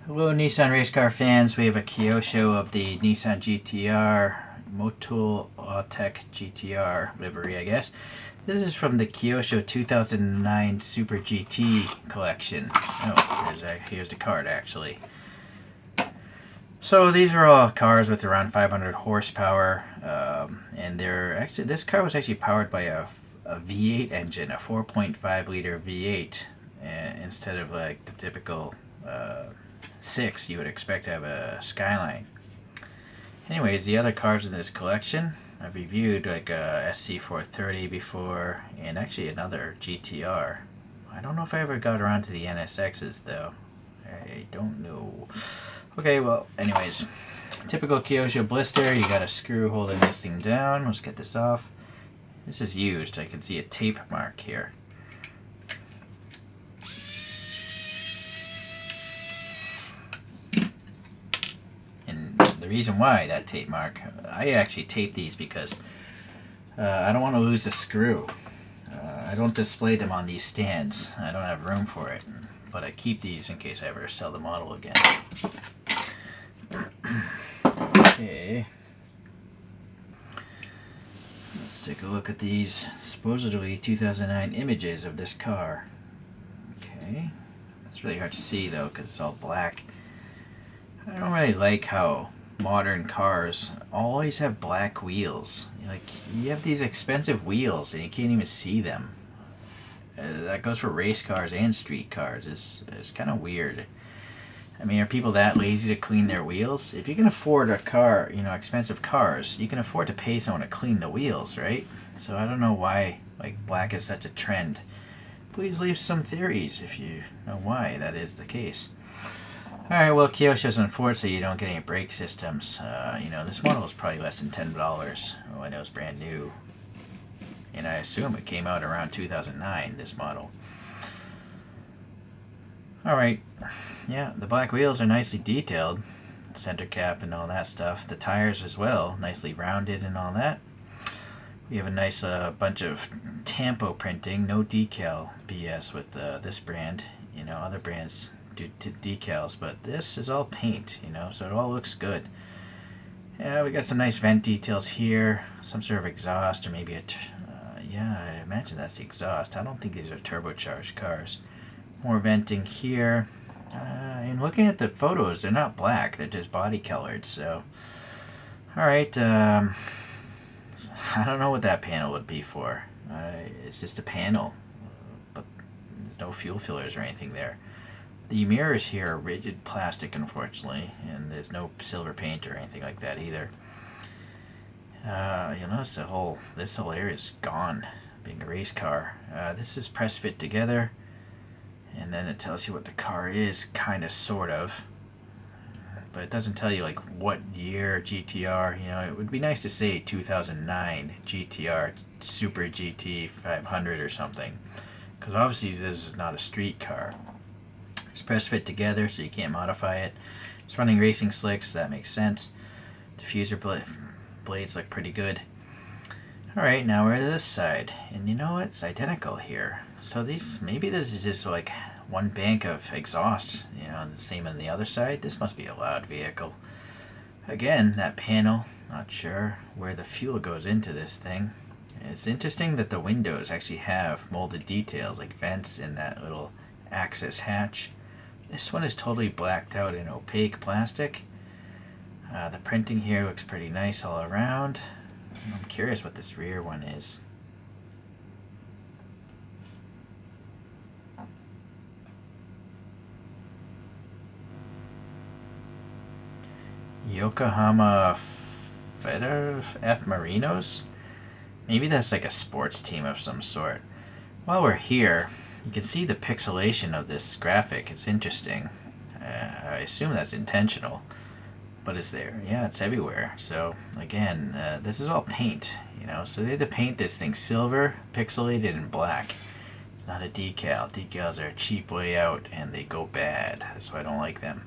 Hello Nissan race car fans, we have a Kyosho of the Nissan GTR Motul Autech GTR livery, I guess. This is from the Kyosho 2009 Super GT collection. Oh, here's the card actually. So these are all cars with around 500 horsepower, and this car was actually powered by a V8 engine, a 4.5 liter V8, instead of like the typical 6 you would expect to have a Skyline. Anyways, the other cars in this collection, I've reviewed like a SC430 before, and actually another GTR. I don't know if I ever got around to the NSXs though. I don't know. Okay, well, anyways, typical Kyosho blister. You got a screw holding this thing down. Let's get this off. This is used. I can see a tape mark here. And the reason why that tape mark, I actually tape these because I don't want to lose the screw. I don't display them on these stands. I don't have room for it. But I keep these in case I ever sell the model again. Okay. Let's take a look at these supposedly 2009 images of this car. Okay. It's really hard to see though because it's all black. I don't really like how modern cars always have black wheels. Like, you have these expensive wheels and you can't even see them. That goes for race cars and street cars. It's kind of weird. I mean, are people that lazy to clean their wheels? If you can afford a car, expensive cars, you can afford to pay someone to clean the wheels, right? So I don't know why like black is such a trend. Please leave some theories if you know why that is the case. Alright, well, Kyosho's, unfortunately, you don't get any brake systems. This model is probably less than $10 when it was brand new. And I assume it came out around 2009, this model. Alright, yeah, the black wheels are nicely detailed. Center cap and all that stuff. The tires as well, nicely rounded and all that. We have a nice bunch of tampo printing, no decal BS with this brand. Other brands do decals, but this is all paint, so it all looks good. Yeah, we got some nice vent details here, some sort of exhaust, or maybe yeah, I imagine that's the exhaust. I don't think these are turbocharged cars. More venting here. And looking at the photos, they're not black, they're just body colored, so. Alright, I don't know what that panel would be for. It's just a panel, but there's no fuel fillers or anything there. The mirrors here are rigid plastic, unfortunately, and there's no silver paint or anything like that either. You'll notice this whole area is gone, being a race car. This is press fit together, and then it tells you what the car is, kind of, sort of. But it doesn't tell you like what year GTR. It would be nice to say 2009 GTR Super GT500 or something, because obviously this is not a street car. It's press fit together, so you can't modify it. It's running racing slicks, so that makes sense. Diffuser blades look pretty good. Alright, now we're to this side, and you know what? It's identical here. So maybe this is just like one bank of exhaust, the same on the other side. This must be a loud vehicle. Again, that panel, not sure where the fuel goes into this thing. It's interesting that the windows actually have molded details, like vents in that little access hatch. This one is totally blacked out in opaque plastic. The printing here looks pretty nice all around. I'm curious what this rear one is. Yokohama F Marinos? Maybe that's like a sports team of some sort. While we're here, you can see the pixelation of this graphic. It's interesting. I assume that's intentional. But it's there. Yeah, it's everywhere. So, again, this is all paint, So they had to paint this thing silver, pixelated, and black. It's not a decal. Decals are a cheap way out, and they go bad. That's why I don't like them.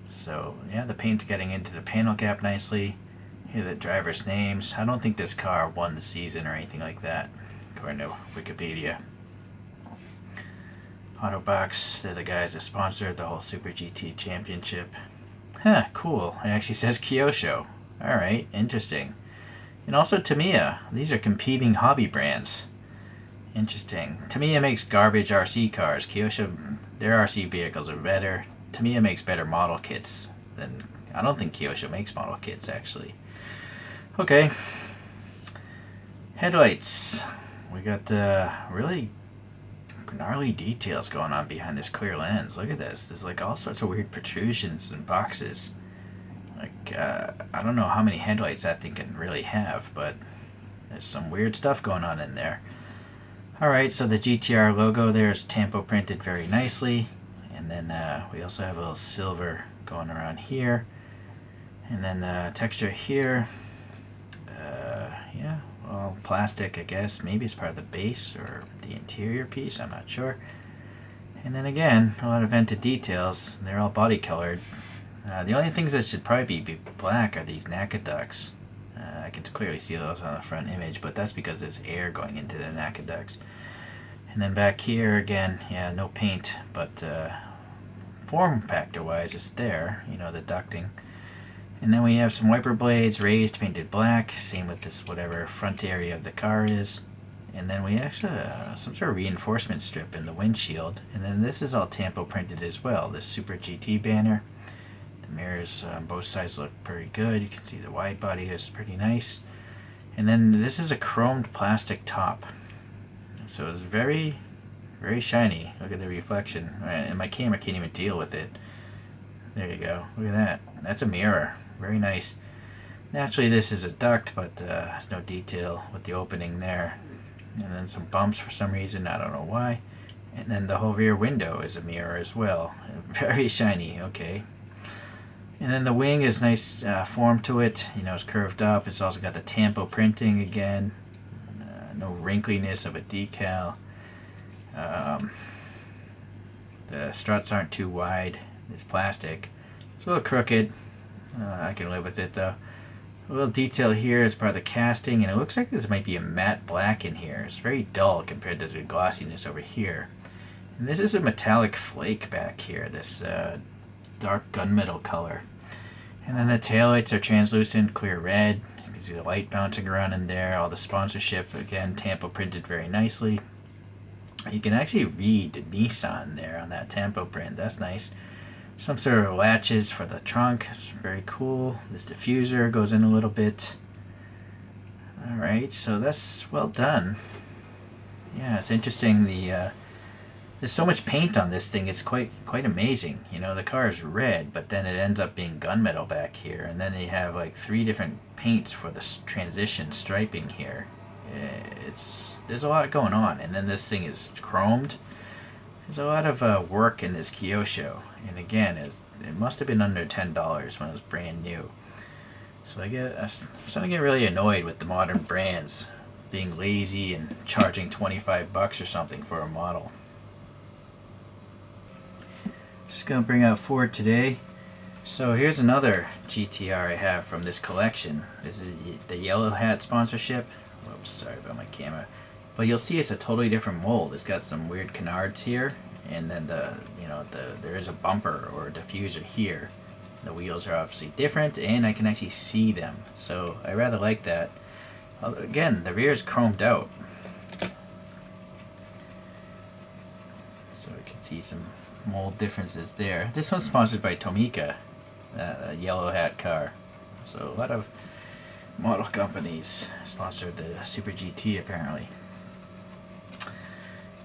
So, yeah, the paint's getting into the panel gap nicely. Here are the drivers' names. I don't think this car won the season or anything like that, according to Wikipedia. Autobox, they're the guys that sponsored the whole Super GT Championship. Huh, cool. It actually says Kyosho. Alright, interesting. And also Tamiya. These are competing hobby brands. Interesting. Tamiya makes garbage RC cars. Kyosho, their RC vehicles are better. Tamiya makes better model kits than... I don't think Kyosho makes model kits, actually. Okay. Headlights. We got really gnarly details going on behind this clear lens. Look at this. There's like all sorts of weird protrusions and boxes. Like, I don't know how many headlights that thing can really have, but there's some weird stuff going on in there. Alright, so the GTR logo there is tampo printed very nicely. And then we also have a little silver going around here. And then texture here. Yeah, well, plastic, I guess. Maybe it's part of the base or the interior piece. I'm not sure. And then again, a lot of vented details. They're all body colored. The only things that should probably be black are these NACA ducts. I can clearly see those on the front image, but that's because there's air going into the NACA ducts. And then back here again, yeah, no paint, but form factor wise it's there, you know, the ducting. And then we have some wiper blades raised, painted black, same with this whatever front area of the car is. And then we actually some sort of reinforcement strip in the windshield. And then this is all tampo printed as well, this Super GT banner. The mirrors on both sides look pretty good. You can see the wide body is pretty nice. And then this is a chromed plastic top. So it's very, very shiny. Look at the reflection. And my camera can't even deal with it. There you go. Look at that. That's a mirror. Very nice. Naturally this is a duct, but there's no detail with the opening there. And then some bumps for some reason. I don't know why. And then the whole rear window is a mirror as well. Very shiny. Okay. And then the wing is nice form to it. You know, it's curved up. It's also got the tampo printing again. No wrinkliness of a decal. The struts aren't too wide. It's plastic. It's a little crooked. I can live with it though. A little detail here is part of the casting, and it looks like this might be a matte black in here. It's very dull compared to the glossiness over here. And this is a metallic flake back here, this dark gunmetal color. And then the taillights are translucent, clear red. You can see the light bouncing around in there. All the sponsorship, again, tampo printed very nicely. You can actually read Nissan there on that tampo print. That's nice. Some sort of latches for the trunk. It's very cool. This diffuser goes in a little bit. Alright, so that's well done. Yeah, it's interesting. There's so much paint on this thing. It's quite amazing. You know, the car is red, but then it ends up being gunmetal back here. And then you have like 3 different paints for the transition striping here. There's a lot going on. And then this thing is chromed. There's a lot of work in this Kyosho, and again, it must have been under $10 when it was brand new. So I'm starting to get really annoyed with the modern brands being lazy and charging $25 or something for a model. Just gonna bring out Ford today. So here's another GTR I have from this collection. This is the Yellow Hat sponsorship. Whoops, sorry about my camera. But you'll see it's a totally different mold. It's got some weird canards here, and then there is a bumper or a diffuser here. The wheels are obviously different, and I can actually see them. So I rather like that. Again, the rear is chromed out, so I can see some mold differences there. This one's sponsored by Tomica, a Yellow Hat car. So a lot of model companies sponsored the Super GT apparently.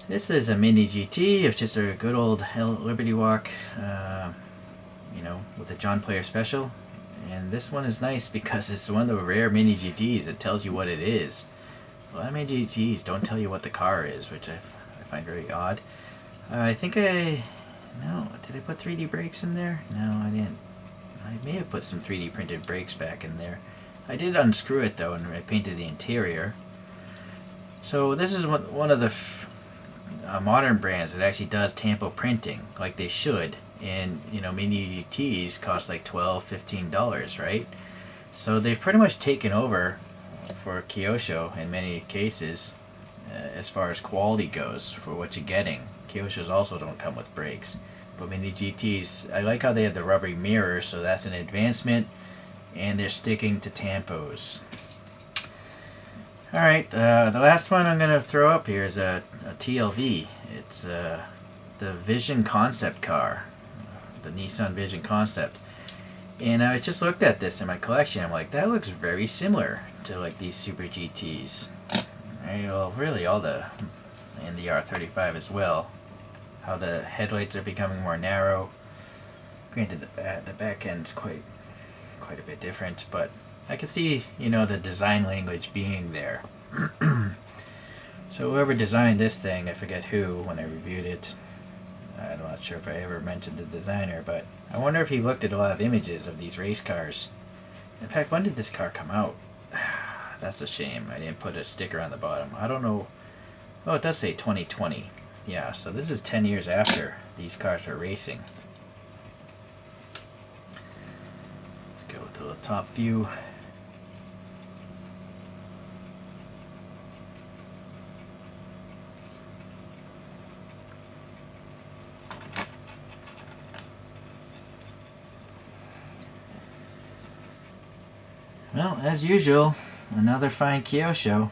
This is a mini GT of just a good old Liberty Walk, you know, with a John Player Special. And this one is nice because it's one of the rare mini GTs that tells you what it is. A lot of mini GTs don't tell you what the car is, which I find very odd. I think no, did I put 3D brakes in there? No, I didn't. I may have put some 3D printed brakes back in there. I did unscrew it though, and I painted the interior. So this is one of the modern brands that actually does tampo printing like they should, and you know, mini GTs cost like $12-15, right? So they've pretty much taken over for Kyosho in many cases as far as quality goes for what you're getting. Kyoshos also don't come with brakes. But mini GTs, I like how they have the rubbery mirrors, so that's an advancement, and they're sticking to tampos. Alright, the last one I'm going to throw up here is a TLV. It's the Vision concept car, the Nissan Vision concept. And I just looked at this in my collection. I'm like, that looks very similar to like these Super GTs. Right, well, really all the, and the R35 as well. How the headlights are becoming more narrow. Granted, the back end's quite a bit different, but I can see, you know, the design language being there. So whoever designed this thing, I forget who when I reviewed it. I'm not sure if I ever mentioned the designer, but I wonder if he looked at a lot of images of these race cars. In fact, when did this car come out? That's a shame. I didn't put a sticker on the bottom. I don't know. Oh, it does say 2020. Yeah, so this is 10 years after these cars were racing. Let's go to the top view. Well, as usual, another fine Kyosho.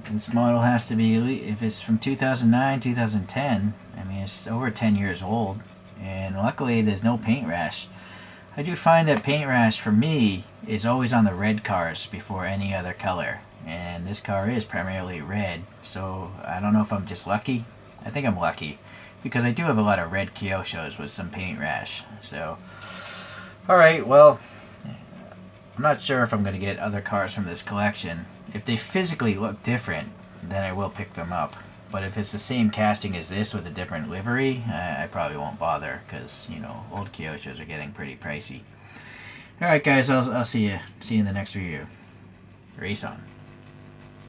This model has to be, if it's from 2009, 2010, I mean, it's over 10 years old. And luckily, there's no paint rash. I do find that paint rash, for me, is always on the red cars before any other color. And this car is primarily red, so I don't know if I'm just lucky. I think I'm lucky, because I do have a lot of red Kyoshos with some paint rash. So, alright, well, I'm not sure if I'm going to get other cars from this collection. If they physically look different, then I will pick them up. But if it's the same casting as this with a different livery, I probably won't bother, because, you know, old Kyoshos are getting pretty pricey. Alright guys, I'll see you in the next review. Race on.